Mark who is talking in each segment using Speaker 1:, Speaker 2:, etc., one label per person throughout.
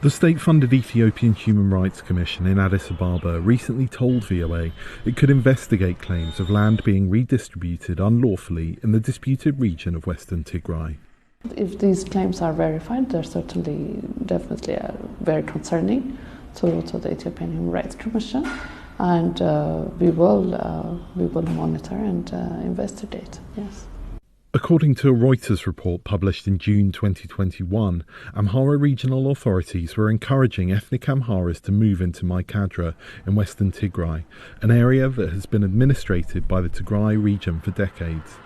Speaker 1: The state-funded Ethiopian Human Rights Commission in Addis Ababa recently told VOA it could investigate claims of land being redistributed unlawfully in the disputed region of Western Tigray.
Speaker 2: If these claims are verified, they're certainly definitely very concerning to the Ethiopian Human Rights Commission, and we will monitor and investigate. Yes.
Speaker 1: According to a Reuters report published in June 2021, Amhara regional authorities were encouraging ethnic Amharas to move into Mai Kadra in Western Tigray, an area that has been administrated by the Tigray region for decades.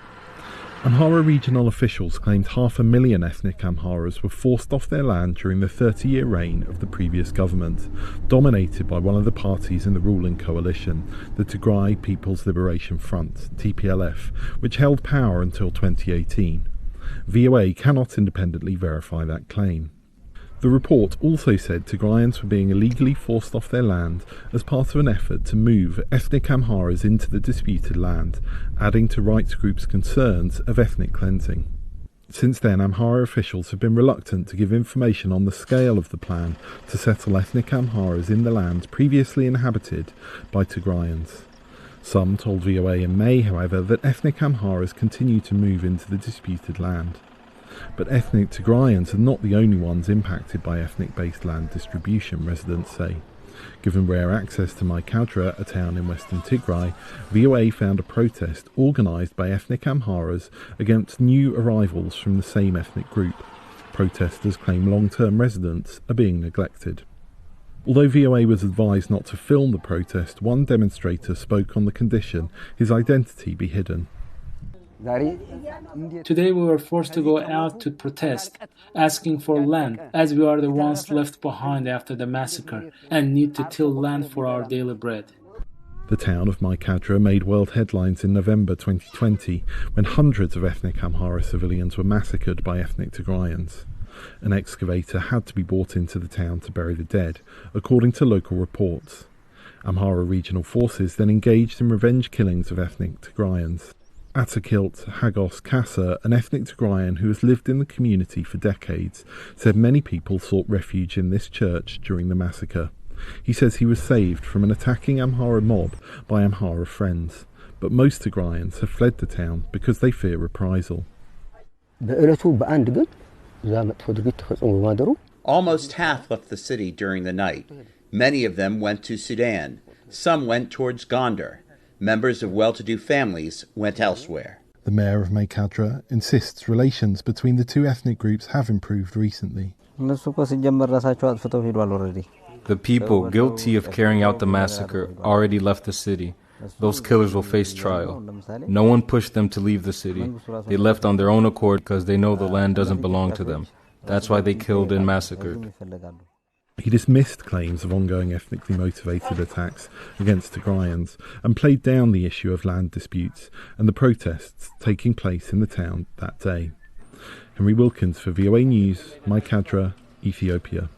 Speaker 1: Amhara regional officials claimed 500,000 ethnic Amharas were forced off their land during the 30-year reign of the previous government, dominated by one of the parties in the ruling coalition, the Tigray People's Liberation Front, TPLF, which held power until 2018. VOA cannot independently verify that claim. The report also said Tigrayans were being illegally forced off their land as part of an effort to move ethnic Amharas into the disputed land, adding to rights groups' concerns of ethnic cleansing. Since then, Amhara officials have been reluctant to give information on the scale of the plan to settle ethnic Amharas in the lands previously inhabited by Tigrayans. Some told VOA in May, however, that ethnic Amharas continue to move into the disputed land. But ethnic Tigrayans are not the only ones impacted by ethnic-based land distribution, residents say. Given rare access to Mai Kadra, a town in Western Tigray, VOA found a protest organised by ethnic Amharas against new arrivals from the same ethnic group. Protesters claim long-term residents are being neglected. Although VOA was advised not to film the protest, one demonstrator spoke on the condition his identity be hidden.
Speaker 3: Today we were forced to go out to protest, asking for land, as we are the ones left behind after the massacre and need to till land for our daily bread.
Speaker 1: The town of Mai Kadra made world headlines in November 2020 when hundreds of ethnic Amhara civilians were massacred by ethnic Tigrayans. An excavator had to be brought into the town to bury the dead, according to local reports. Amhara regional forces then engaged in revenge killings of ethnic Tigrayans. Atakilt Hagos Kassa, an ethnic Tigrayan who has lived in the community for decades, said many people sought refuge in this church during the massacre. He says he was saved from an attacking Amhara mob by Amhara friends, but most Tigrayans have fled the town because they fear reprisal.
Speaker 4: Almost half left the city during the night. Many of them went to Sudan. Some went towards Gondar. Members of well-to-do families went elsewhere.
Speaker 1: The mayor of Mai Kadra insists relations between the two ethnic groups have improved recently.
Speaker 5: The people guilty of carrying out the massacre already left the city. Those killers will face trial. No one pushed them to leave the city. They left on their own accord because they know the land doesn't belong to them. That's why they killed and massacred.
Speaker 1: He dismissed claims of ongoing ethnically motivated attacks against Tigrayans and played down the issue of land disputes and the protests taking place in the town that day. Henry Wilkins for VOA News, Mai Kadra, Ethiopia.